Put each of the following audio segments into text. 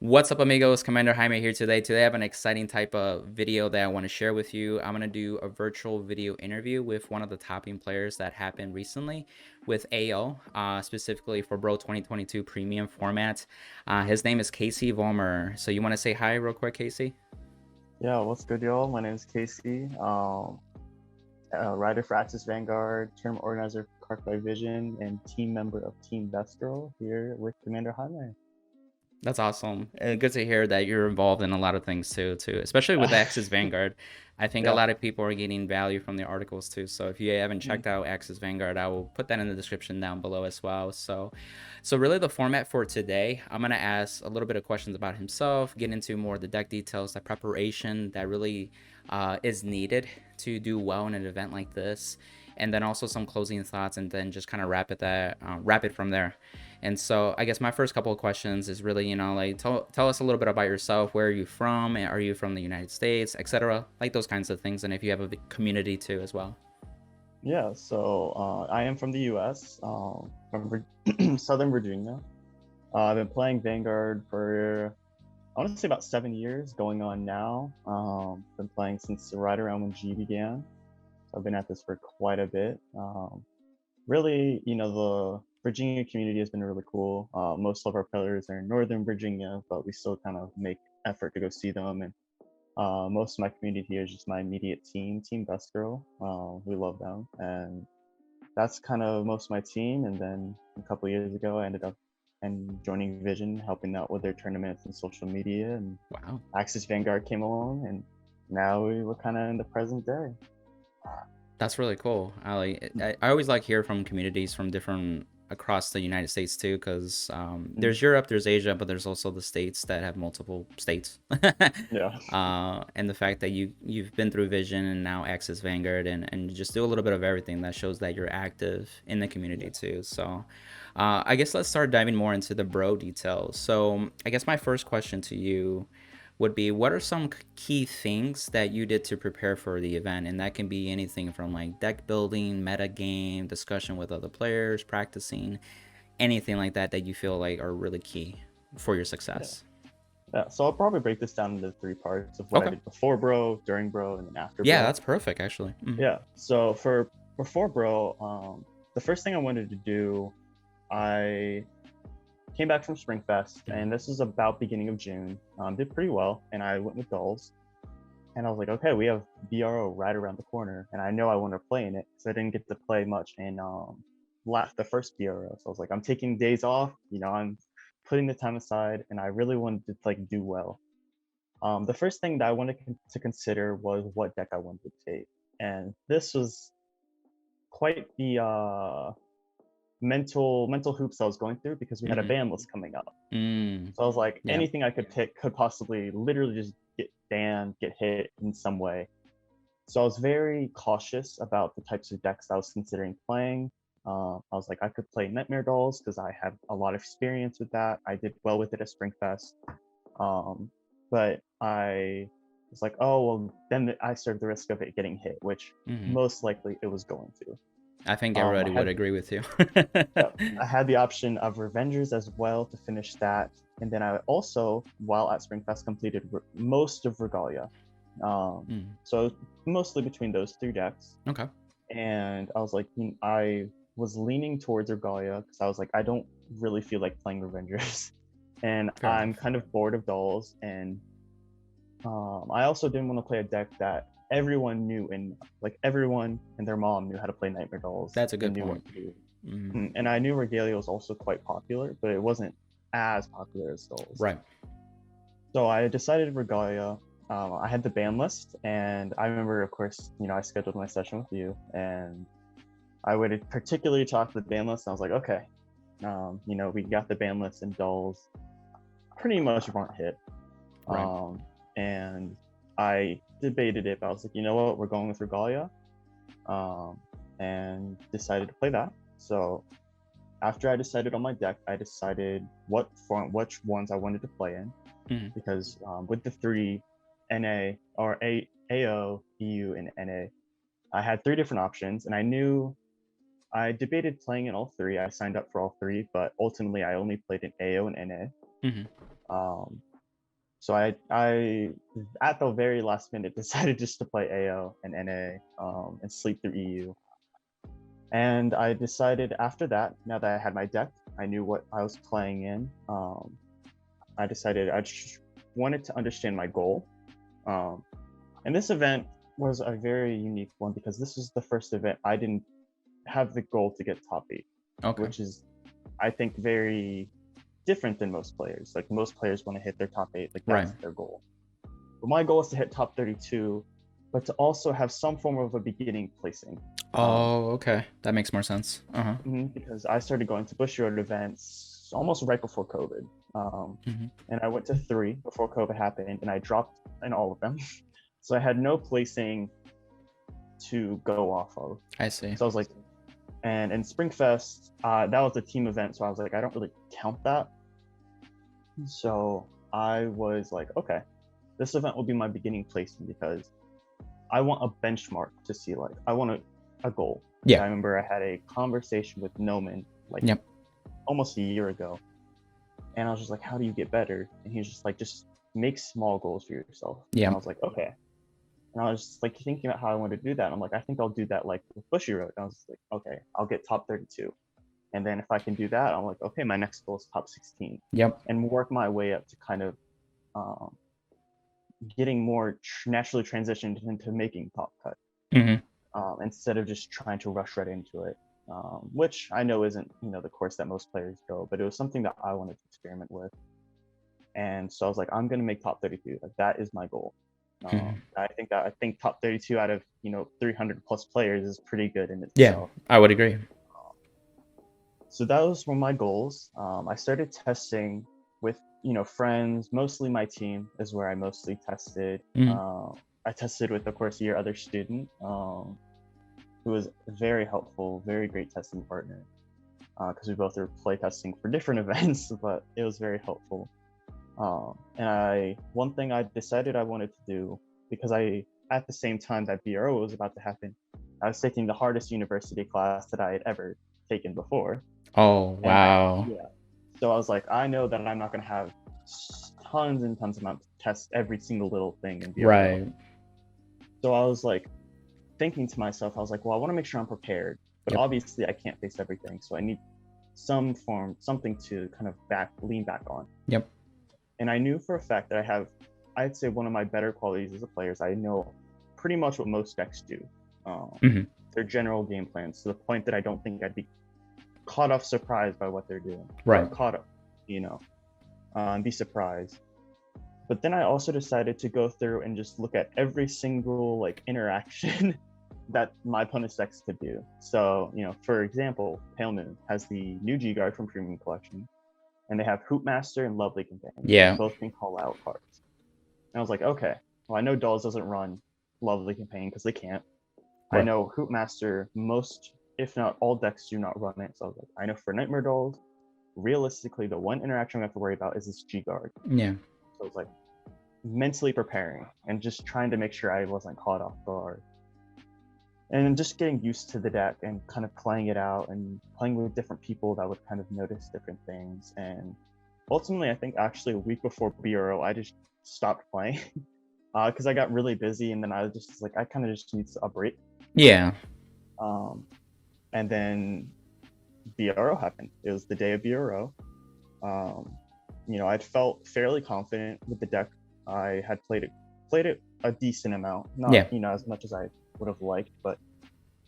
What's up, amigos? Commander Jaime here today. Today I have an exciting type of video that I want to share with you. I'm going to do a virtual video interview with one of the topping players that happened recently with AO, specifically for Bro 2022 premium format. His name is Cayce Vollmar. So you want to say hi real quick, Cayce? Yeah, what's good, y'all? My name is Casey, writer for Cardfight Vanguard, term organizer for Cardfight Vision, and team member of Team Vestro here with Commander Jaime. That's awesome. Good to hear that you're involved in a lot of things too, especially with Axis Vanguard. I think a Yeah. lot of people are getting value from the articles too. So if you haven't checked out Axis Vanguard, I will put that in the description down below as well. So really the format for today, I'm gonna ask a little bit of questions about himself, get into more of the deck details, the preparation that really is needed to do well in an event like this, and then also some closing thoughts, and then just kind of wrap it from there. And so I guess my first couple of questions is really, like tell us a little bit about yourself. Where are you from? Are you from the United States, etc.? Like those kinds of things. And if you have a community too as well. Yeah, so I am from the US, from Southern Virginia. I've been playing Vanguard for, I want to say about 7 years going on now. Been playing since right around when G began. So I've been at this for quite a bit. Really, the Virginia community has been really cool. Most of our players are in Northern Virginia, but we still kind of make effort to go see them. And most of my community here is just my immediate team, Team Best Girl. We love them, and that's kind of most of my team. And then a couple years ago, I ended up and joining Vision, helping out with their tournaments and social media. And Wow. Axis Vanguard came along, and now we're kind of in the present day. That's really cool. I always like hear from communities from different across the United States too, because there's Europe, there's Asia, but there's also the states that have multiple states. Yeah. And the fact that you've been through Vision and now Axis Vanguard and you just do a little bit of everything, that shows that you're active in the community too. So I guess let's start diving more into the bro details. So I guess my first question to you would be, what are some key things that you did to prepare for the event? And that can be anything from like deck building, meta game, discussion with other players, practicing, anything like that that you feel like are really key for your success. Yeah, so I'll probably break this down into 3 parts of what I Okay. did before Bro, during Bro, and then after Yeah, Bro. that's perfect actually. Yeah, so for before Bro, the first thing I wanted to do, I came back from Springfest, and this was about beginning of June. Did pretty well, and I went with Dolls, and I was like, okay, we have BRO right around the corner, and I know I want to play in it because I didn't get to play much in the first BRO. So I was like, I'm taking days off, I'm putting the time aside, and I really wanted to like do well. The first thing that I wanted to consider was what deck I wanted to take, and this was quite the mental hoops I was going through because we had a ban list coming up. So I was like, Yeah. anything I could pick could possibly literally just get banned, get hit in some way. So I was very cautious about the types of decks I was considering playing. I was like, I could play Nightmare Dolls because I have a lot of experience with that. I did well with it at Springfest. But I was like, oh, well, then I served the risk of it getting hit, which most likely it was going to. I think everybody would agree with you. I had the option of Revengers as well to finish that. And then I also, while at Springfest, completed most of Regalia. So mostly between those 3 decks. Okay. And I was like, I was leaning towards Regalia because I was like, I don't really feel like playing Revengers. And Fair I'm enough. kind of bored of Dolls. And I also didn't want to play a deck that everyone knew, and like everyone and their mom knew how to play Nightmare Dolls. That's a good and knew point. what to do. And I knew Regalia was also quite popular, but it wasn't as popular as Dolls. Right. So I decided Regalia. I had the ban list, and I remember, of course, I scheduled my session with you, and I would particularly talk to the ban list. And I was like, okay, we got the ban list, and Dolls pretty much weren't hit. Right. And I debated it, but I was like, you know what, we're going with Regalia, and decided to play that. So after I decided on my deck, I decided which ones I wanted to play in, because with the 3 NA or AO, EU, and NA, I had 3 different options, and I debated playing in all 3. I signed up for all 3, but ultimately I only played in AO and NA. So I at the very last minute decided just to play AO and NA and sleep through EU. And I decided after that, now that I had my deck, I knew what I was playing in. I decided I just wanted to understand my goal. And this event was a very unique one because this was the first event I didn't have the goal to get top 8, which is, I think, very different than most players. Like most players want to hit their top 8, like that's their goal. But my goal is to hit top 32, but to also have some form of a beginning placing. Okay, that makes more sense. Because I started going to Reassured events almost right before COVID. And I went to 3 before COVID happened, and I dropped in all of them. So I had no placing to go off of. I see. So I was like, and in Springfest, that was a team event, so I was like, I don't really count that. So I was like, okay, this event will be my beginning placing because I want a benchmark to see, like, I want a goal. Yeah. I remember I had a conversation with Noman like almost a year ago, and I was just like, how do you get better? And he was just like, just make small goals for yourself. Yeah. And I was like, okay. And I was just like thinking about how I wanted to do that. And I'm like, I think I'll do that like with Bushy-Road. And I was like, okay, I'll get top 32. And then if I can do that, I'm like, okay, my next goal is top 16. Yep. And work my way up to kind of getting more naturally transitioned into making top cut. Instead of just trying to rush right into it, which I know isn't, the course that most players go, but it was something that I wanted to experiment with. And so I was like, I'm going to make top 32. Like, that is my goal. I think top 32 out of 300 plus players is pretty good in itself. Yeah, I would agree. So those were my goals. I started testing with friends, mostly my team is where I mostly tested. I tested with, of course, your other student, who was very helpful, very great testing partner, because we both were play testing for different events, but it was very helpful. And one thing I decided I wanted to do, because at the same time that BRO was about to happen, I was taking the hardest university class that I had ever taken before. Oh, wow. So I was like, I know that I'm not going to have tons and tons of amounts to test every single little thing in BRO. Right. So I was like thinking to myself, I was like, well, I want to make sure I'm prepared, but obviously I can't face everything. So I need something to kind of lean back on. Yep. And I knew for a fact that I'd say one of my better qualities as a player is I know pretty much what most decks do. Their general game plans, to the point that I don't think I'd be caught off surprised by what they're doing. Right. Or caught up, and be surprised. But then I also decided to go through and just look at every single interaction that my opponent's decks could do. So, for example, Pale Moon has the new G Guard from Premium Collection, and they have Hoopmaster and Lovely Companion. Yeah. Both can call out cards. And I was like, okay, well, I know Dolls doesn't run Lovely Companion because they can't. Right. I know Hoopmaster, most, if not all decks do not run it. So I was like, I know for Nightmare Dolls, realistically, the one interaction we have to worry about is this G Guard. Yeah. So it's like mentally preparing and just trying to make sure I wasn't caught off guard. And just getting used to the deck and kind of playing it out and playing with different people that would kind of notice different things. And ultimately, I think actually a week before BRO, I just stopped playing because I got really busy, and then I was just like, I kind of just need a break. Yeah. And then BRO happened. It was the day of BRO. I'd felt fairly confident with the deck. I had played it a decent amount, not as much as I would have liked, but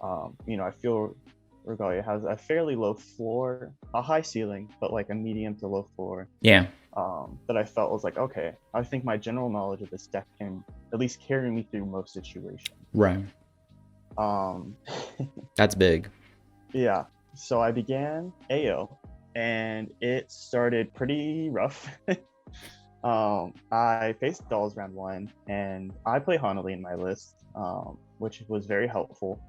I feel Regalia has a fairly low floor, a high ceiling, but like a medium to low floor. Yeah. That I felt was like, okay, I think my general knowledge of this deck can at least carry me through most situations. Right. That's big. Yeah. So I began AO, and it started pretty rough. I faced Dolls round 1, and I play Honolly in my list, which was very helpful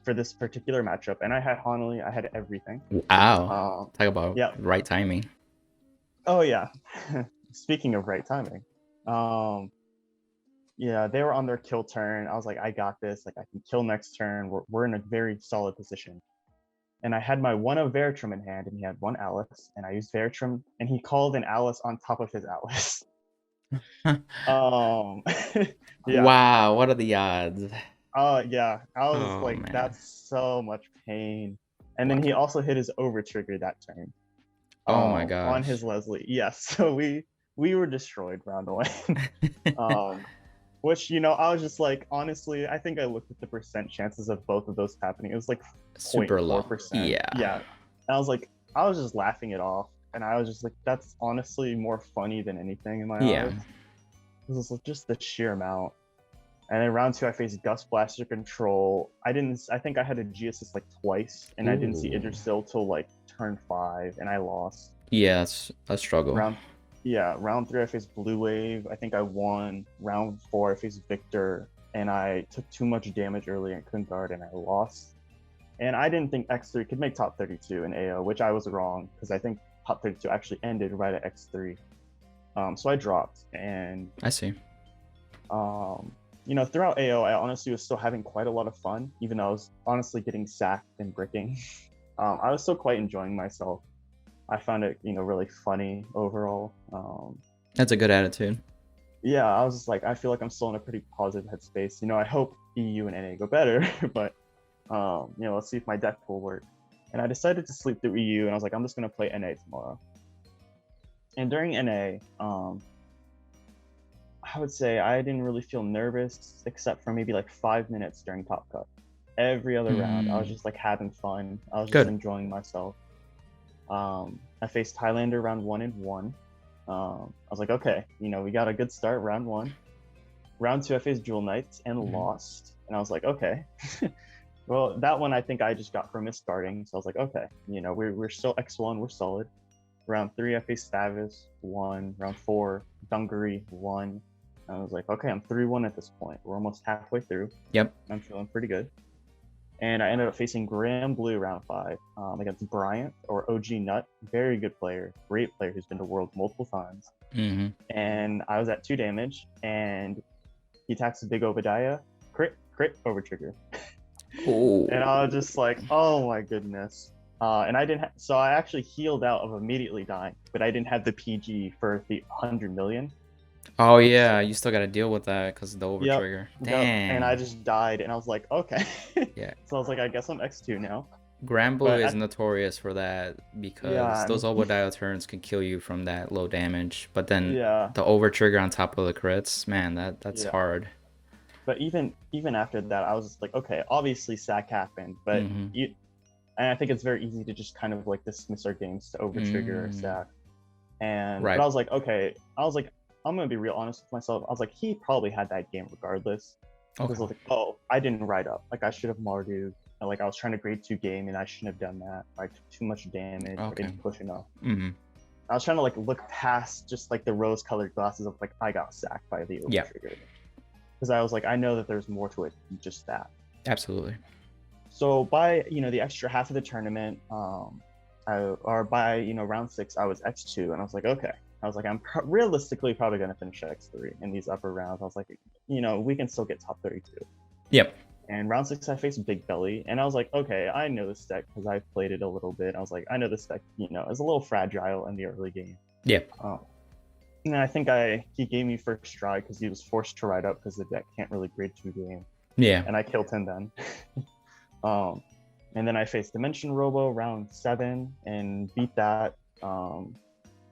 for this particular matchup. And I had Honolly, I had everything. Wow. Talk about right timing. Oh yeah. Speaking of right timing, they were on their kill turn. I was like, I got this. Like, I can kill next turn. We're in a very solid position. And I had my one of Veritrum in hand, and he had one Alice, and I used Veritrum, and he called an Alice on top of his Alice. Um, yeah. Wow, what are the odds? Yeah. I was Oh like, man. that's so much pain. And then he Wow. also hit his over trigger that turn. Oh my On his gosh. Leslie. Yes. So we were destroyed round one. Um, which I was just like, honestly, I think I looked at the percent chances of both of those happening. It was like Super low. 0.4%. Yeah. Yeah. And I was just laughing it off. And I was just like, that's honestly more funny than anything in my Yeah. eyes. This is just the sheer amount. And then round two, I faced Gust Blaster Control. I think I had a G assist like twice, and I didn't see Ooh. Idrisil till like turn 5, and I lost. Yeah, it's a struggle. Round three, I faced Blue Wave. I think I won. Round four, I faced Victor, and I took too much damage early and couldn't guard, and I lost. And I didn't think X3 could make top 32 in AO, which I was wrong, because I think top 32 actually ended right at X3. So I dropped, and I see. throughout AO, I honestly was still having quite a lot of fun, even though I was honestly getting sacked and bricking. I was still quite enjoying myself. I found it, really funny overall. That's a good attitude. Yeah, I was just like, I feel like I'm still in a pretty positive headspace. I hope EU and NA go better, but let's see if my deck will work. And I decided to sleep through EU, and I was like, I'm just gonna play NA tomorrow. And during NA, I would say I didn't really feel nervous except for maybe like 5 minutes during Top Cut. Every other round, I was just like having fun. I was just enjoying myself. I faced Highlander round 1 and 1. I was like, okay, we got a good start round 1. Round 2, I faced Jewel Knights and lost. And I was like, okay. Well, that one I think I just got from misstarting. So I was like, okay, we're still X1, we're solid. Round 3, I faced Stavis, 1. Round 4, Dungaree, 1. I was like, okay, I'm 3-1 at this point. We're almost halfway through. Yep. I'm feeling pretty good. And I ended up facing Graham Blue round 5 against Bryant, or OG Nut. Very good player, great player who's been to Worlds multiple times. Mm-hmm. And I was at 2 damage, and he attacks a big Obadiah, crit, over trigger. And I was just like, oh my goodness. And I didn't, so I actually healed out of immediately dying, but I didn't have the PG for the 100 million. Oh yeah, you still got to deal with that because of the over trigger. Damn. And I just died, and I was like, okay. Yeah. So I was like, I guess I'm X2 now. Grand Blue is notorious for that because those Obadiah turns can kill you from that low damage. But then the over trigger on top of the crits, man, that's hard. But even after that, I was just like, okay, obviously sack happened, but and I think it's very easy to just kind of like dismiss our games to over trigger or sack. And but I was like, okay, I'm gonna be real honest with myself. I was like, he probably had that game regardless. Because I was like, oh, I didn't ride up. Like I should have Mardu. Like I was trying to grade 2 game, and I shouldn't have done that. I took too much damage. I didn't push enough. I was trying to like look past just like the rose-colored glasses of like I got sacked by the over trigger. Because I was like, I know that there's more to it than just that. Absolutely. So by the extra half of the tournament, by round 6, I was X2, and I was like, okay. I was like, I'm realistically probably going to finish X3 in these upper rounds. I was like, we can still get top 32. Yep. And round 6, I faced Big Belly, and I was like, okay, I know this deck because I've played it a little bit. I was like, I know this deck, is a little fragile in the early game. Yeah. And I think he gave me first stride because he was forced to ride up because the deck can't really grade 2 game. Yeah. And I killed him then. And then I faced Dimension Robo round 7 and beat that.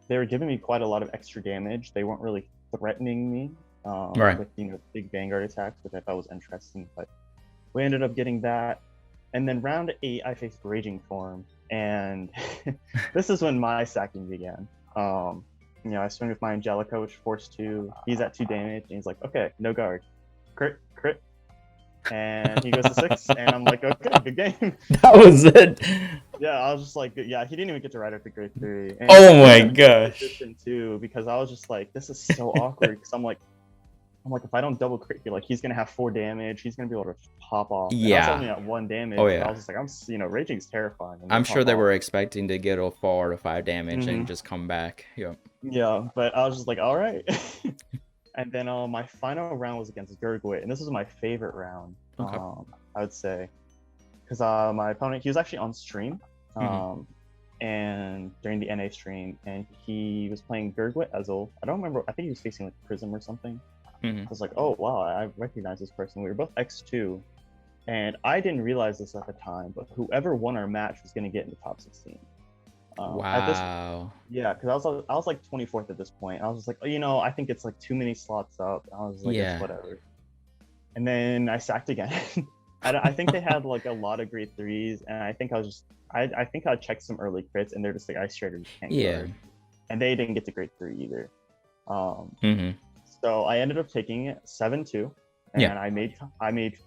They were giving me quite a lot of extra damage. They weren't really threatening me with big Vanguard attacks, which I thought was interesting. But we ended up getting that. And then round 8, I faced Raging Form, and this is when my sacking began. I swing with my Angelica, which forced 2. He's at 2 damage, and he's like, okay, no guard, crit, and he goes to 6, and I'm like, okay, good game. That was it. Yeah, I was just like, yeah, he didn't even get to ride up to grade 3. And oh my gosh. Too, because I was just like, this is so awkward. Because I'm like, if I don't double crit, like he's gonna have 4 damage. He's gonna be able to pop off. Yeah. And I was only at 1 damage. Oh yeah. I was just like, Raging's terrifying. I'm sure they were expecting to get a 4 to 5 damage and just come back. Yeah. Yeah, but I was just like, all right. And then my final round was against Gurgwit, and this was my favorite round. Okay. I would say, because my opponent, he was actually on stream, and during the NA stream, and he was playing Gurgwit Ezel. I don't remember. I think he was facing like Prism or something. I was like, oh wow, I recognize this person. We were both X2, and I didn't realize this at the time, but whoever won our match was going to get in the top 16. Wow. Yeah, because I was like 24th at this point. I was just like, oh, you know, I think it's like too many slots up. I was like, Yeah. it's whatever. And then I sacked again. I think they had like a lot of grade 3s, and I think I think I checked some early crits, and they're just like, I straight just can't guard. And they didn't get to grade 3 either. So I ended up taking it 7-2, and I made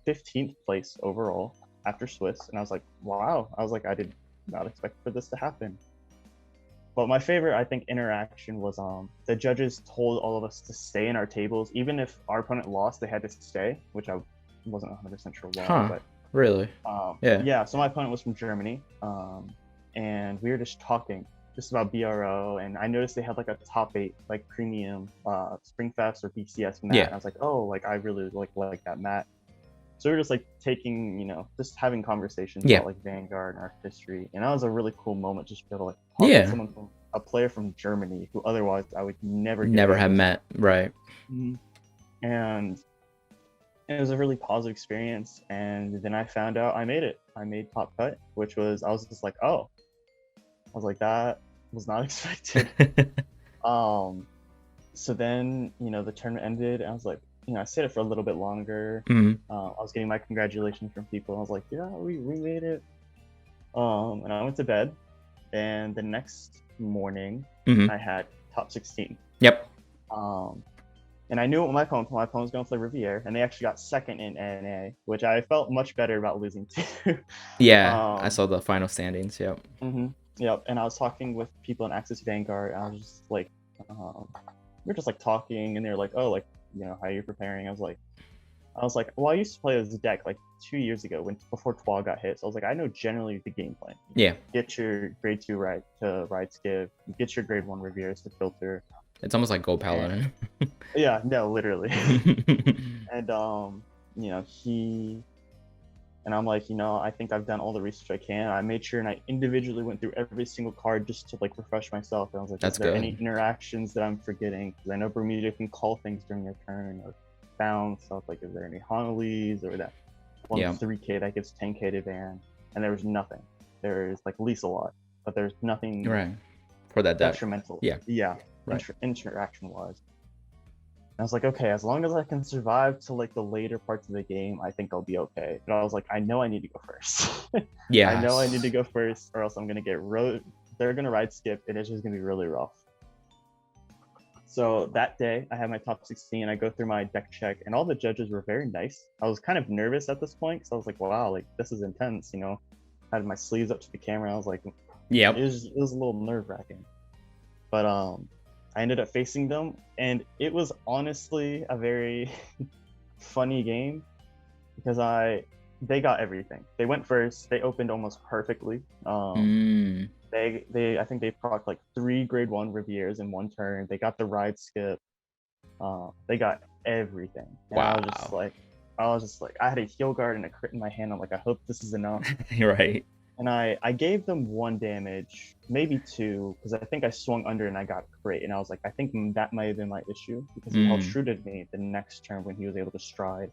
15th place overall after Swiss, and I was like, wow. I was like, I did not expect for this to happen. But my favorite, I think, interaction was the judges told all of us to stay in our tables. Even if our opponent lost, they had to stay, which I wasn't 100% sure why. But really? Yeah, so my opponent was from Germany, and we were just talking just about BRO, and I noticed they had like a top 8 like premium Springfest or BCS mat. And I was like, oh, like I really like that mat. So we were just like taking, you know, just having conversations about like Vanguard and our history, and that was a really cool moment just to be able to like talk to someone from a player from Germany who otherwise I would never have met, right? And it was a really positive experience. And then I found out I made it. I made top cut, which was, I was just like, oh, I was like, that was not expected. So then, you know, the tournament ended, and I was like, you know, I stayed it for a little bit longer. I was getting my congratulations from people. I was like, yeah, we made it. And I went to bed, and the next morning I had top 16. And I knew what my opponent was going to play Riviere, and they actually got second in NA, which I felt much better about losing to. I saw the final standings. Yep. And I was talking with people in Access Vanguard, and I was just like, we were just like talking, and they were like, oh, like, you know, how are you preparing? I was like, well, I used to play this deck like 2 years ago before Twa got hit. So I was like, I know generally the game plan. Get your grade 2 right to ride skip, get your grade 1 Rivieres to filter. It's almost like Go Paladin. Yeah, no, literally. And you know, and I'm like, you know, I think I've done all the research I can. I made sure, and I individually went through every single card just to like refresh myself. And I was like, is there any interactions that I'm forgetting? Because I know Bermuda can call things during their turn or bounce. So I was like, is there any homilies or that 3K that gives 10K to ban? And there was nothing. There's like at least a lot, but there's nothing for that detrimental. Interaction wise. I was like, okay, as long as I can survive to like the later parts of the game, I think I'll be okay. But I was like, I know I need to go first. I know I need to go first, or else I'm gonna get they're gonna ride skip, and it's just gonna be really rough. So that day, I had my top 16. I go through my deck check, and all the judges were very nice. I was kind of nervous at this point, because I was like, wow, like this is intense, you know. I had my sleeves up to the camera. I was like, it was a little nerve-wracking. But I ended up facing them, and it was honestly a very funny game because they got everything. They went first. They opened almost perfectly. I think they procced like 3 grade 1 Rivieres in one turn. They got the ride skip. They got everything. And I was just like, I had a heal guard and a crit in my hand. I'm like, I hope this is enough. Right. And I gave them 1 damage, maybe 2, because I think I swung under and I got crit. And I was like, I think that might have been my issue, because he held true to me the next turn when he was able to stride.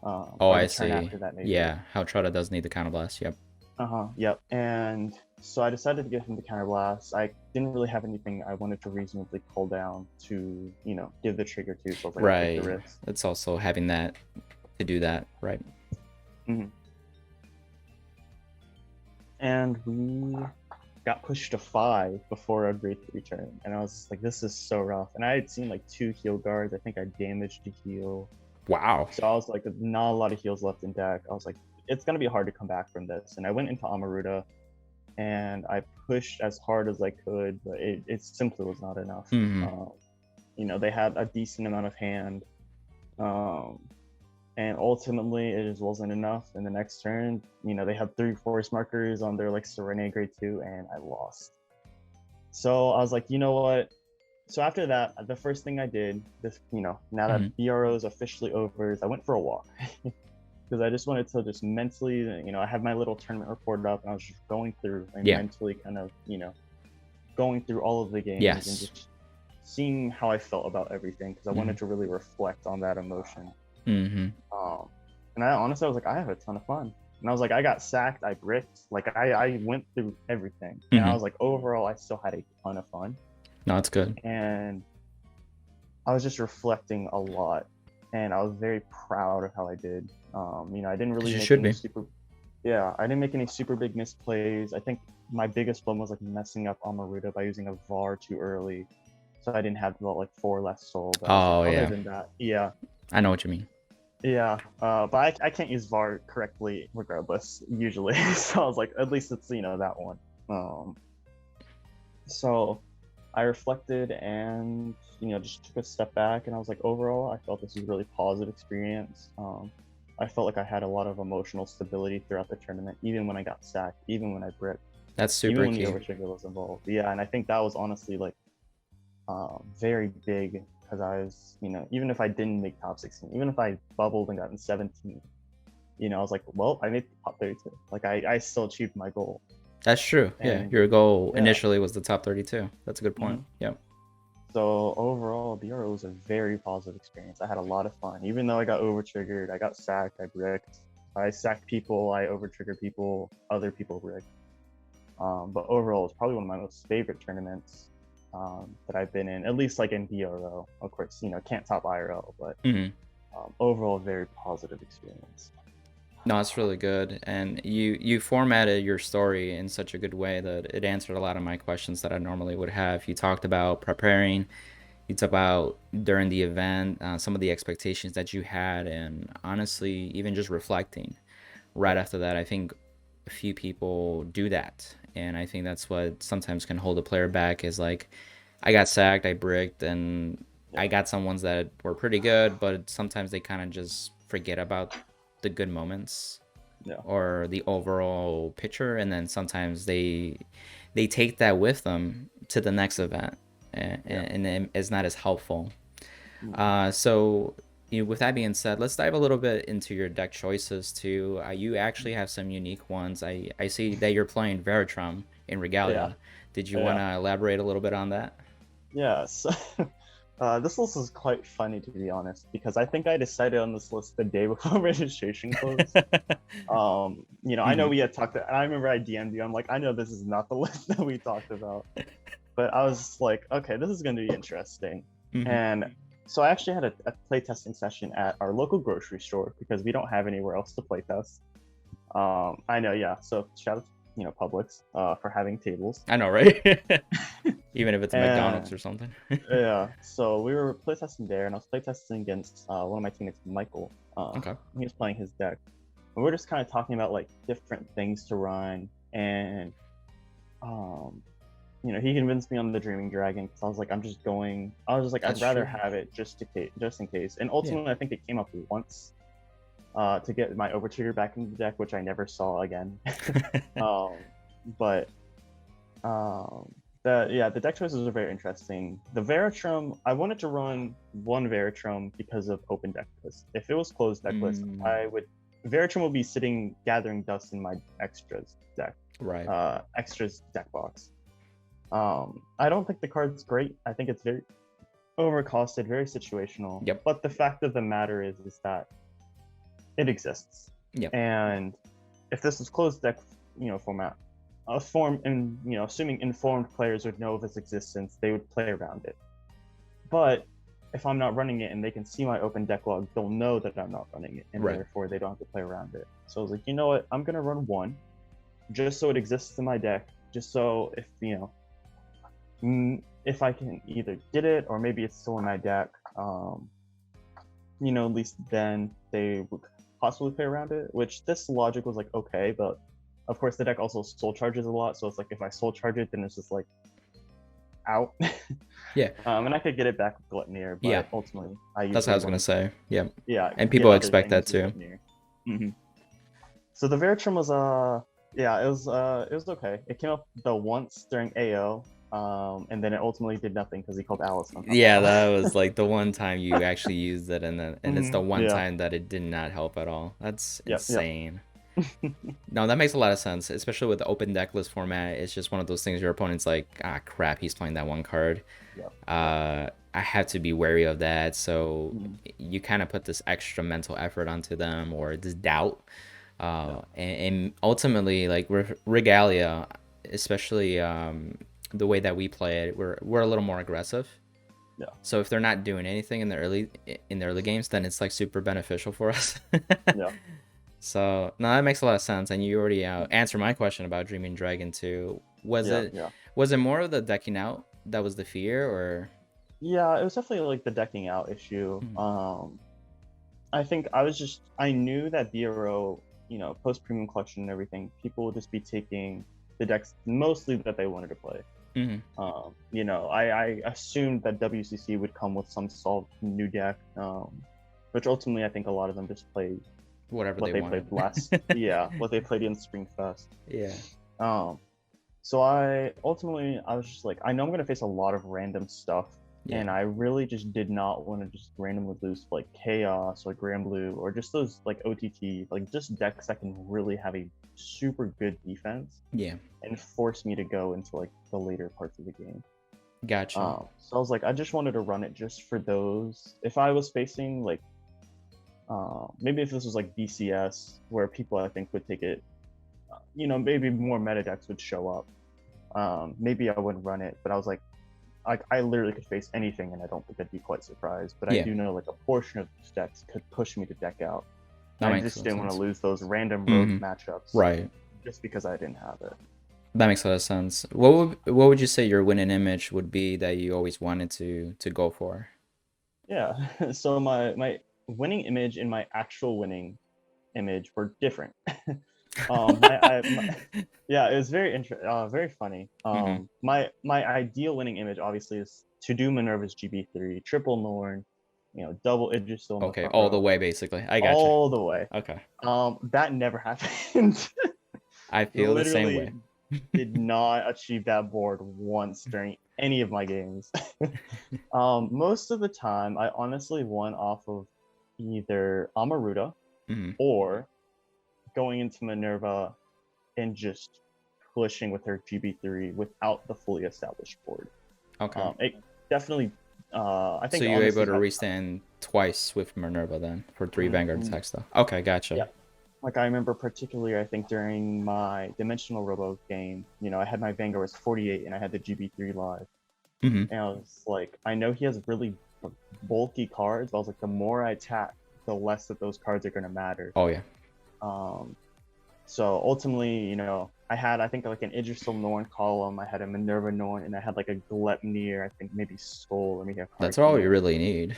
I see. After that, maybe. How Trotta does need the counterblast. Yep. And so I decided to give him the counterblast. I didn't really have anything I wanted to reasonably pull down to, you know, give the trigger to. So I was like, I'll take the risk. It's also having that to do that, right? And we got pushed to 5 before a grade 3 turn, and I was just like, this is so rough. And I had seen like 2 heal guards. I think I damaged a heal. Wow. So I was like, not a lot of heals left in deck. I was like, it's gonna be hard to come back from this. And I went into Amaruta, and I pushed as hard as I could, but it simply was not enough. You know, they had a decent amount of hand, and ultimately it just wasn't enough. In the next turn, you know, they had 3 force markers on their like Serene grade 2, and I lost. So I was like, you know what? So after that, the first thing I did, you know, now that BRO is officially over, is I went for a walk. because I just wanted to just mentally, you know, I had my little tournament report up, and I was just going through and Yeah. mentally kind of, you know, going through all of the games Yes. and just seeing how I felt about everything, because I wanted to really reflect on that emotion. Mm-hmm. And I honestly, I was like, I have a ton of fun. And I was like, I got sacked, I bricked, like I went through everything. And I was like, overall, I still had a ton of fun. No, it's good. And I was just reflecting a lot, and I was very proud of how I did. You know, I didn't really make any I didn't make any super big misplays. I think my biggest one was like messing up Amaruta by using a VAR too early, so I didn't have like 4 less soul. But other than that, I know what you mean. Yeah, but I can't use VAR correctly regardless usually. So I was like, at least it's, you know, that one. So I reflected and, you know, just took a step back, and I was like, overall, I felt this was a really positive experience. I felt like I had a lot of emotional stability throughout the tournament, even when I got sacked, even when I bricked. That's super even when key. the overtrigger was involved. Yeah, and I think that was honestly like very big, because I was, you know, even if I didn't make top 16, even if I bubbled and gotten 17, you know, I was like, well, I made top 32. Like I still achieved my goal. That's true. And, your goal initially was the top 32. That's a good point. Yeah. So overall, BRO was a very positive experience. I had a lot of fun, even though I got over-triggered, I got sacked, I bricked, I sacked people, I over-triggered people, other people bricked. But overall, it's probably one of my most favorite tournaments that I've been in, at least like in BRO. Of course, you know, can't top IRL, but overall, very positive experience. No, it's really good, and you formatted your story in such a good way that it answered a lot of my questions that I normally would have. You talked about preparing, you talked about during the event, some of the expectations that you had, and honestly, even just reflecting right after that. I think a few people do that, and I think that's what sometimes can hold a player back, is like, I got sacked, I bricked, and I got some ones that were pretty good, but sometimes they kind of just forget about the good moments or the overall picture, and then sometimes they take that with them to the next event, and it's not as helpful. So with that being said, let's dive a little bit into your deck choices too. You actually have some unique ones. I see that you're playing Veritrum in Regalia. Did you want to elaborate a little bit on that? So this list is quite funny, to be honest, because I think I decided on this list the day before registration closed. You know, I know we had talked, and I remember I DM'd you. I'm like, I know this is not the list that we talked about, but I was like, okay, this is going to be interesting. And so I actually had a playtesting session at our local grocery store, because we don't have anywhere else to playtest. I know, so shout out to, you know, Publix for having tables. I know, right? Even if it's a McDonald's or something. So we were playtesting there, and I was playtesting against one of my teammates, Michael. He was playing his deck, and we are just kind of talking about like different things to run, and you know, he convinced me on the Dreaming Dragon, because I was like, I'd rather have it just in case. And ultimately, I think it came up once to get my Overtrigger back into the deck, which I never saw again. The deck choices are very interesting. The Veritrum, I wanted to run one Veritrum because of open deck list. If it was closed deck list, Veritrum would be sitting gathering dust in my extras deck. Extras deck box. I don't think the card's great. I think it's very overcosted, very situational. But the fact of the matter is that it exists. And if this is closed deck, you know, format, assuming informed players would know of its existence, they would play around it. But if I'm not running it and they can see my open deck log, they'll know that I'm not running it, and therefore they don't have to play around it. So I was like, you know what, I'm gonna run one, just so it exists in my deck, just so if, you know, if I can either get it, or maybe it's still in my deck, you know, at least then they would possibly play around it, which this logic was like, okay, but of course the deck also soul charges a lot, so it's like, if I soul charge it, then it's just like out. And I could get it back with Gluttonier, but ultimately that's what I was gonna say. And people expect that too. So the Veritrum was it was okay. It came up the once during AO. and then it ultimately did nothing because he called Alice on top. Yeah, that was like the one time you actually used it, and then it's the one Yeah. time that it did not help at all. That's Yep, yep. insane. No, that makes a lot of sense, especially with the open deck list format. It's just one of those things your opponent's like, ah, crap, he's playing that one card. Yep. I have to be wary of that. So Mhm. you kind of put this extra mental effort onto them, or this doubt. And ultimately, like Regalia, especially the way that we play it, we're a little more aggressive. Yeah. So if they're not doing anything in the early games, then it's like super beneficial for us. Yeah. So no, that makes a lot of sense. And you already answered my question about Dreaming Dragon too. Was Yeah, it yeah. was it more of the decking out that was the fear, or? Yeah, it was definitely like the decking out issue. Mhm. I think I knew that BRO, post premium collection and everything, people would just be taking the decks mostly that they wanted to play. I assumed that WCC would come with some solved new deck, which ultimately I think a lot of them just played Whatever what they they wanted. played last, what they played in Spring Fest. Yeah. So I was just like, I know I'm gonna face a lot of random stuff, Yeah. and I really just did not want to just randomly lose like Chaos or Grand Blue or just those like OTT, like just decks that can really have a super good defense. Yeah. And force me to go into like the later parts of the game. Gotcha. So I was like, I just wanted to run it just for those. If I was facing like, maybe if this was like BCS, where people I think would take it, maybe more meta decks would show up. Maybe I wouldn't run it, but I was like, I literally could face anything, and I don't think I'd be quite surprised. But I do know like a portion of these decks could push me to deck out. That I makes just didn't want to sense. lose those random rogue matchups, Right. just because I didn't have it. That makes a lot of sense. What would you say your winning image would be that you always wanted to go for? Yeah. So my winning image and my actual winning image were different. Yeah, it was very funny. My ideal winning image obviously is to do Minerva's GB3, triple Norn, double Idrisil in the Okay, front all the row, way basically. I gotcha. all the way. Okay. That never happened. I feel the same Literally way. did not achieve that board once during any of my games. Most of the time, I honestly won off of either Amaruta or going into Minerva and just pushing with her GB3 without the fully established board. Okay. It definitely, I think. So you're honestly, able to restand twice with Minerva then for 3 Vanguard attacks though. Okay, gotcha. Yeah. Like I remember particularly, I think during my Dimensional Robo game, I had my Vanguard was 48 and I had the GB3 live. And I was like, I know he has really bulky cards, but I was like, the more I attack, the less that those cards are going to matter. Oh yeah. So ultimately, I had, I think, like an Idrisil Norn column, I had a Minerva Norn, and I had like a Glepnir, I think maybe Skull, or maybe a card. That's all you really need.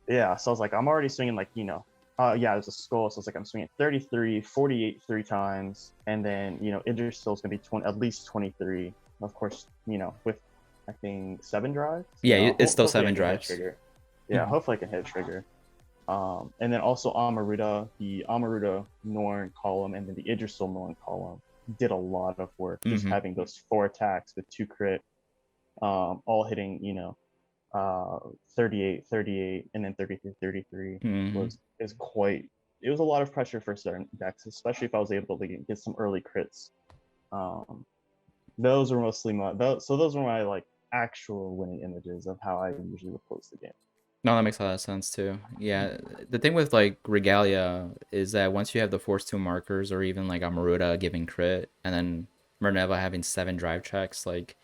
Yeah, so I was like, I'm already swinging like, yeah, it was a Skull, so it's like I'm swinging 33, 48 3 times, and then, Idrisil's going to be at least 23. Of course, with, I think, 7 drives? Yeah, it's still 7 drives. Yeah, hopefully I can hit a trigger. And then also Amaruta, the Amaruta Norn column, and then the Idrisil Norn column did a lot of work. Just having those 4 attacks with 2 crit, all hitting, 38, 38, and then 33, 33 it was a lot of pressure for certain decks, especially if I was able to get some early crits. Those were mostly those were my like actual winning images of how I usually would close the game. No, that makes a lot of sense too. Yeah, the thing with like Regalia is that once you have the Force 2 markers, or even like Amaruta giving crit, and then Minerva having 7 drive checks, like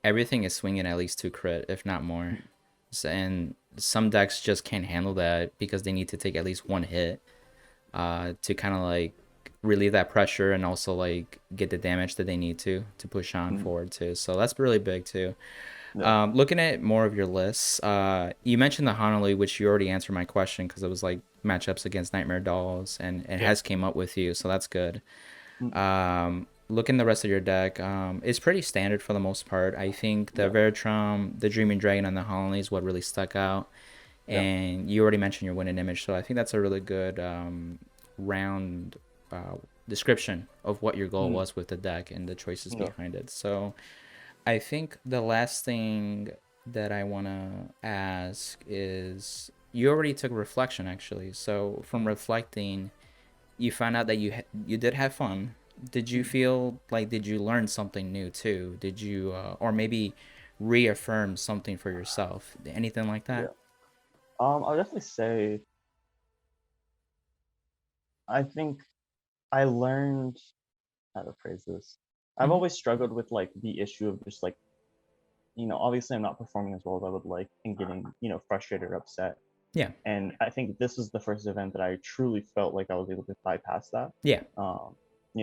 everything is swinging at least 2 crit, if not more. And some decks just can't handle that because they need to take at least 1 hit to kind of like relieve that pressure and also like get the damage that they need to push on forward too. So that's really big too. Yeah. Looking at more of your lists, you mentioned the Honolulu, which you already answered my question because it was like matchups against Nightmare Dolls, and it has came up with you, so that's good. Looking the rest of your deck, it's pretty standard for the most part. I think the Veritrum, the Dreaming Dragon, and the Honolulu is what really stuck out. And you already mentioned your winning image, so I think that's a really good round description of what your goal was with the deck and the choices behind it. So I think the last thing that I want to ask is you already took reflection actually. So from reflecting, you found out that you did have fun. Did you feel like did you learn something new too? Did you or maybe reaffirm something for yourself? Anything like that? Yeah. I'll definitely say I think I learned how to phrase this. I've Hmm. always struggled with like the issue of just like, obviously I'm not performing as well as I would like and getting, frustrated or upset. Yeah. And I think this was the first event that I truly felt like I was able to bypass that. Yeah. Um,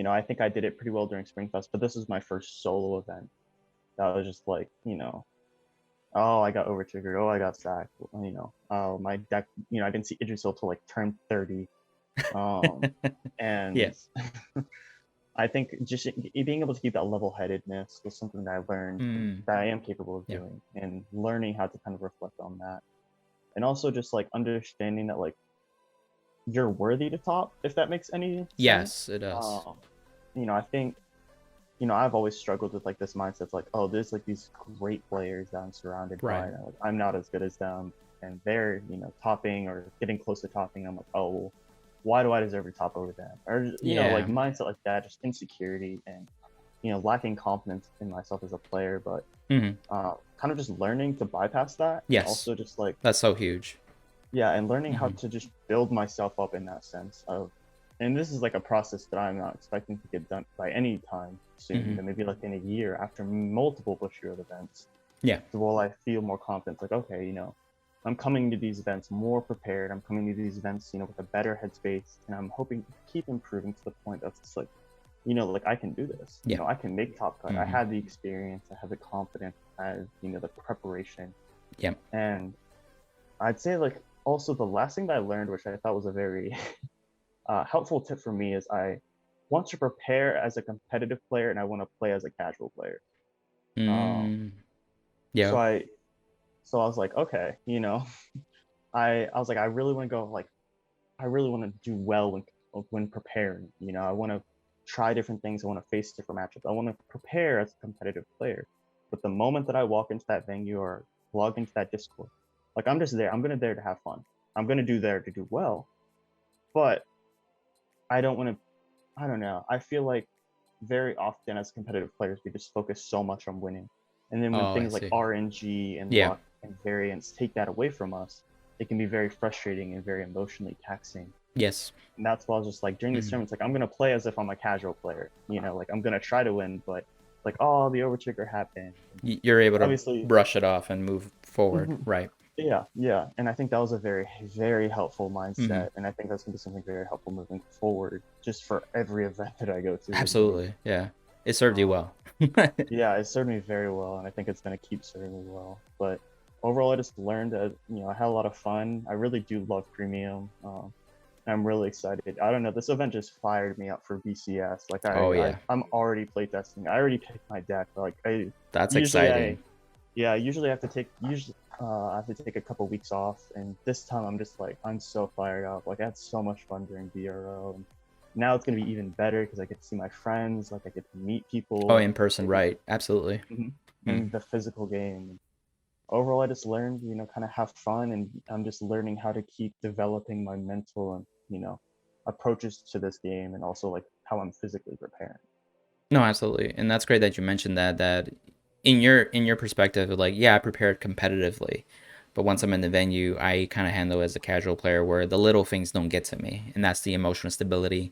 I think I did it pretty well during Springfest, but this was my first solo event. That was just like, oh, I got over triggered. Oh, I got sacked. Oh, my deck, I didn't see Idrisil till like turn 30. Um, Yeah. and I think just being able to keep that level headedness was something that I learned Mm. that I am capable of Yeah. doing, and learning how to kind of reflect on that. And also just like understanding that like you're worthy to top, if that makes any Yes, sense. it does. I think, I've always struggled with like this mindset like, oh, there's like these great players that I'm surrounded by, Right. and like, I'm not as good as them, and they're, topping or getting close to topping. I'm like, oh, well, why do I deserve to top over them? Or, like Yeah. mindset like that, just insecurity and, lacking confidence in myself as a player, but Hmm. kind of just learning to bypass that, and Yes. also just like, That's so huge. yeah, and learning how Hmm. to just build myself up in that sense of, and this is like a process that I'm not expecting to get done by any time soon, Hmm. maybe like in a year after multiple Bushiroad events. Yeah. So while I feel more confident, like, okay, I'm coming to these events more prepared. I'm coming to these events, with a better headspace, and I'm hoping to keep improving to the point of just like, like I can do this. Yeah. I can make top cut. I Hmm. have the experience. I have the confidence. I have, the preparation. Yeah. And I'd say like also the last thing that I learned, which I thought was a very helpful tip for me, is I want to prepare as a competitive player and I want to play as a casual player. Um, Mm. so Yeah. I so I was like, okay, I was like, I really want to go like I really want to do well when preparing. I want to try different things. I want to face different matchups. I want to prepare as a competitive player. But the moment that I walk into that venue or log into that Discord, like I'm just there. I'm gonna there to have fun. I'm gonna do there to do well. But I don't want to. I don't know. I feel like very often as competitive players, we just focus so much on winning, and then when Oh, I things like see. RNG and Yeah. luck and variance take that away from us, it can be very frustrating and very emotionally taxing. Yes. And that's why I was just like during these Hmm. tournaments, like I'm gonna play as if I'm a casual player, like I'm gonna try to win, but like, oh, the overtrigger happened. You're able to Obviously, brush it off and move forward. mhm, Right. yeah, yeah, and I think that was a very, very helpful Hmm. mindset, and I think that's gonna be something very helpful moving forward, just for every event that I go to with the game. Absolutely. Yeah. It served you Um, well. yeah, it served me very well, and I think it's gonna keep serving me well. But overall, I just learned that I had a lot of fun. I really do love Premium. I'm really excited. I don't know. This event just fired me up for BCS. Like Oh yeah. I'm already playtesting. I already picked my deck. Like That's usually exciting. usually I have to take a couple weeks off, and this time I'm just like I'm so fired up. Like I had so much fun during BRO, and now it's gonna be even better because I get to see my friends. Like I get to meet Oh, people. in person, right. Absolutely. Mm. In the physical game. Overall, I just learned, kind of have fun, and I'm just learning how to keep developing my mental and, approaches to this game, and also like how I'm physically preparing. No, absolutely. And that's great that you mentioned that in your perspective, like, yeah, I prepared competitively, but once I'm in the venue, I kind of handle it as a casual player where the little things don't get to me, and that's the emotional stability. Yeah,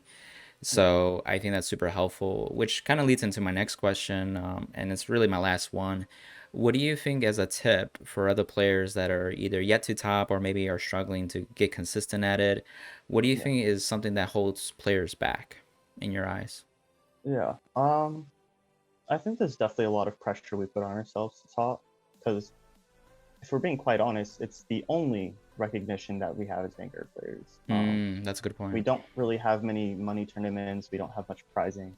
So I think that's super helpful, which kind of leads into my next question, and it's really my last one. What do you think as a tip for other players that are either yet to top or maybe are struggling to get consistent at it? What do you yeah, think is something that holds players back in your eyes? yeah. I think there's definitely a lot of pressure we put on ourselves to top, because if we're being quite honest, it's the only recognition that we have as Vanguard players. That's a good We point. don't really have many money tournaments. We don't have much prizing.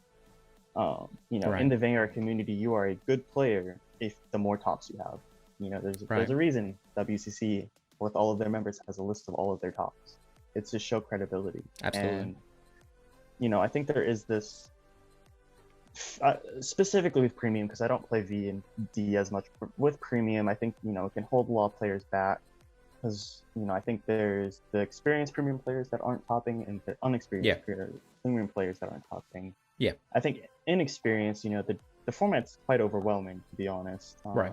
In Right, the Vanguard community, you are a good player if the more tops you have. There's right. a reason WCC with all of their members has a list of all of their tops. It's to show credibility, Absolutely. and I think there is this Specifically with premium, because I don't play V and D as much. With premium, I think it can hold a lot of players back, because I think there's the experienced premium players that aren't topping and the unexperienced premium players that aren't topping. Yeah. I think inexperienced, the format's quite overwhelming, to be honest. Right.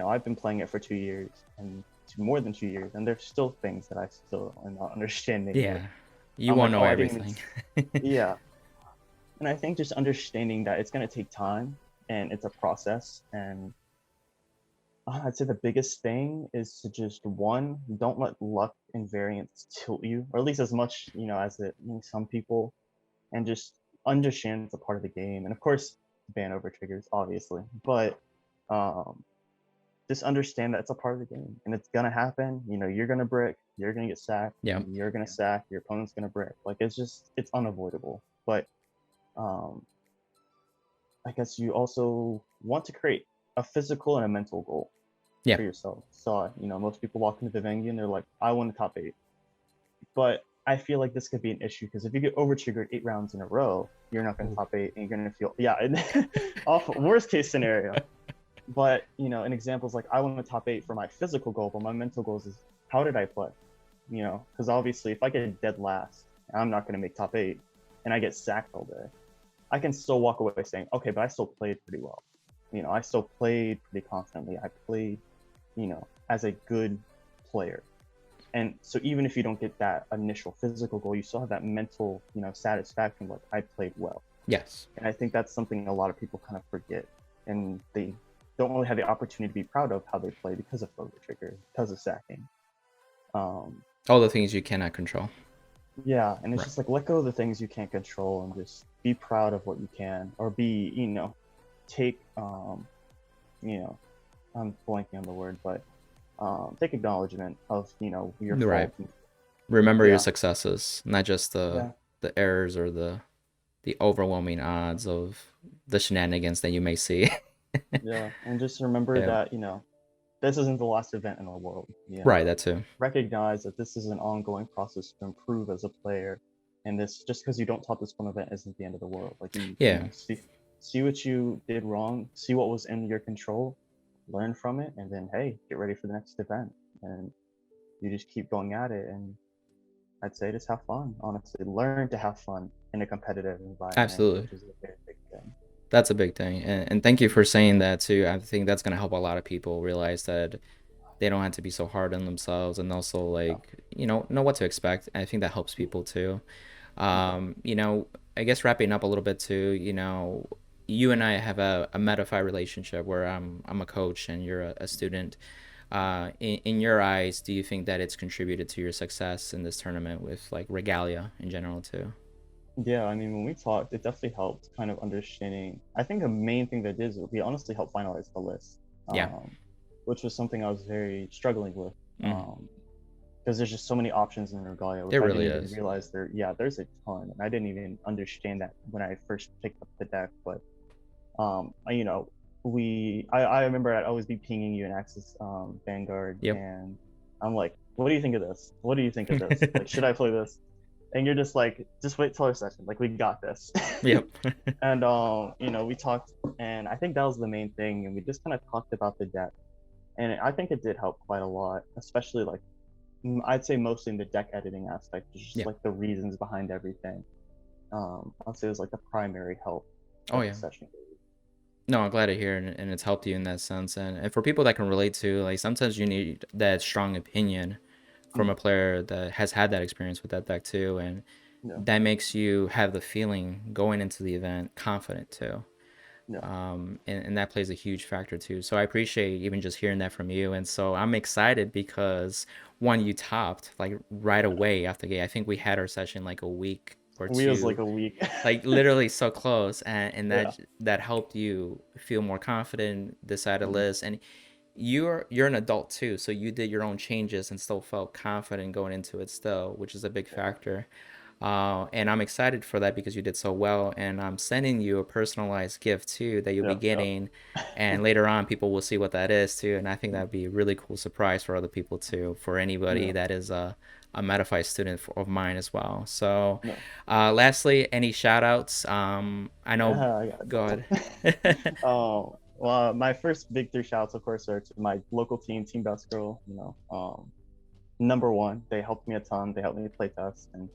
I've been playing it for 2 years and more than 2 years, and there's still things that I still am not understanding. Yeah. You won't know everything. Yeah. And I think just understanding that it's going to take time and it's a process. And I'd say the biggest thing is to just, one, don't let luck and variance tilt you, or at least as much, as it some people, and just understand it's a part of the game. And of course, ban over triggers, obviously, but just understand that it's a part of the game and it's going to happen. You're going to brick, you're going to get sacked, you're going to sack, your opponent's going to brick. Like, it's unavoidable. But I guess you also want to create a physical and a mental goal for yourself. So, most people walk into the venue and they're like, I want a top 8. But I feel like this could be an issue, because if you get over triggered 8 rounds in a row, you're not going to top 8 and you're going to feel, awful, worst case scenario. But, an example is like, I want a top 8 for my physical goal, but my mental goals is, how did I play? Because obviously if I get dead last, I'm not going to make top 8 and I get sacked all day, I can still walk away saying, okay, but I still played pretty well. I still played pretty confidently. I played, as a good player. And so even if you don't get that initial physical goal, you still have that mental, satisfaction, like, I played well. Yes. And I think that's something a lot of people kind of forget. And they don't really have the opportunity to be proud of how they play because of over trigger, because of sacking. All the things you cannot control. Yeah, and it's just like, let go of the things you can't control and just be proud of what you can, or be, take, I'm blanking on the word, but take acknowledgement of, your fault. Remember your successes, not just the errors or the overwhelming odds of the shenanigans that you may see. Yeah, and just remember that, this isn't the last event in the world. Right, that too. Recognize that this is an ongoing process to improve as a player, and this, just because you don't top this one event, isn't the end of the world. Like, see what you did wrong, see what was in your control, learn from it, and then, hey, get ready for the next event. And you just keep going at it, and I'd say just have fun. Honestly, learn to have fun in a competitive environment. Absolutely. Which is a very big thing. That's a big thing, and thank you for saying that too. I think that's gonna help a lot of people realize that they don't have to be so hard on themselves, and also, like, know what to expect. I think that helps people too. I guess wrapping up a little bit too, you and I have a Metafy relationship where I'm a coach and you're a student. In your eyes, do you think that it's contributed to your success in this tournament with, like, Regalia in general too? Yeah, I mean, when we talked, it definitely helped kind of understanding. I think the main thing that did is we honestly helped finalize the list. Which was something I was very struggling with. Because there's just so many options in Regalia. There really is. I didn't even realize there's a ton. And I didn't even understand that when I first picked up the deck. But, I remember I'd always be pinging you in Axis Vanguard. And I'm like, what do you think of this? What do you think of this? Like, should I play this? And you're just like, just wait till our session. Like, we got this. Yep. And, we talked, and I think that was the main thing. And we just kind of talked about the deck. And I think it did help quite a lot, especially, like, I'd say mostly in the deck editing aspect, just like the reasons behind everything. I'd say it was like the primary help. Session. No, I'm glad to hear it, and it's helped you in that sense. And for people that can relate to, like, sometimes you need that strong opinion from a player that has had that experience with that deck too, and that makes you have the feeling going into the event confident too. And that plays a huge factor too. So I appreciate even just hearing that from you. And so I'm excited because, one, you topped, like, right away after the game. I think we had our session like a week or two. It was like a week. Like, literally so close, and that helped you feel more confident, decide a list, and you're an adult too, so you did your own changes and still felt confident going into it still, which is a big factor. And I'm excited for that because you did so well. And I'm sending you a personalized gift too that you'll be Yep, yep. getting. And later on, people will see what that is too. And I think that'd be a really cool surprise for other people too, for anybody Yeah, that is a Metafy student of mine as well. So, no. lastly, any shout outs? I know, Yeah, I got a go couple. ahead. Well, my first big three shouts, of course, are to my local team, Team Best Girl. Number one, they helped me a ton. They helped me play test, and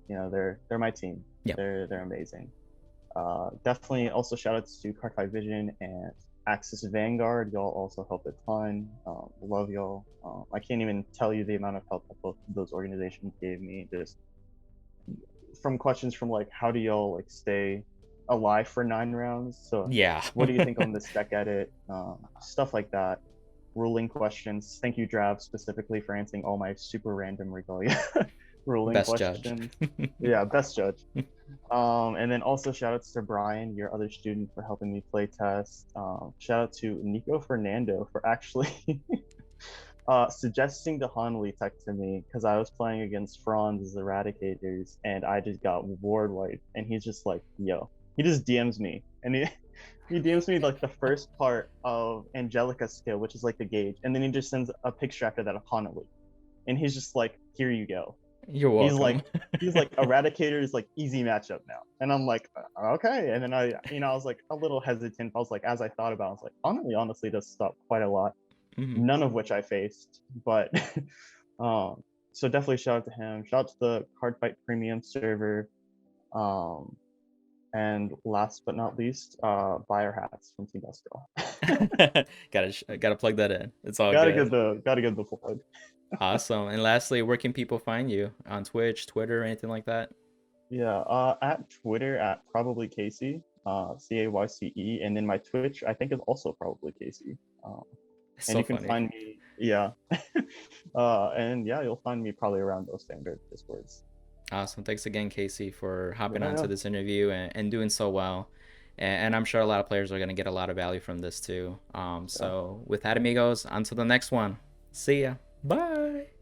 they're my team. Yeah, They're amazing. Definitely also shout outs to Cardfight Vision and Axis Vanguard. Y'all also helped a ton. Love y'all. I can't even tell you the amount of help that both of those organizations gave me. Just from questions from like, how do y'all like stay alive for 9 rounds? So, yeah. what do you think on this deck edit? Stuff like that. Ruling questions. Thank you, Drav, specifically for answering all my super random Regalia ruling Best judge. questions. Yeah, best judge. And then also shout outs to Brian, your other student, for helping me play test. Shout out to Nico Fernando for actually suggesting the Hanli tech to me because I was playing against Franz's Eradicators and I just got ward wiped. And he's just like, yo, he just DMs me and he DMs me like the first part of Angelica's skill, which is like the gauge, and then he just sends a picture after that of Hanli, and he's just like, here you go. You're He's welcome. like Eradicator is like easy matchup now, and I'm like, okay. And then I was like a little hesitant. I was like, as I thought about it, I was like, honestly does stop quite a lot, Mhm. none of which I faced, but so definitely shout out to him. Shout out to the Cardfight Premium server. And last but not least, buy our hats from Team Best Girl. Gotta plug that in. It's all gotta good. get the plug. Awesome. And lastly, where can people find you on Twitch, Twitter, anything like that? Yeah, at Twitter at probably Cayce, Cayce, and then my Twitch I think is also probably Cayce. It's And so you can funny. find me, yeah, and yeah, you'll find me probably around those standard Discords. Awesome. Thanks again, Casey, for hopping Yeah, onto yeah, this interview and doing so well. And I'm sure a lot of players are going to get a lot of value from this too. yeah. So with that, Thank you. amigos, on to the next one. See ya. Bye.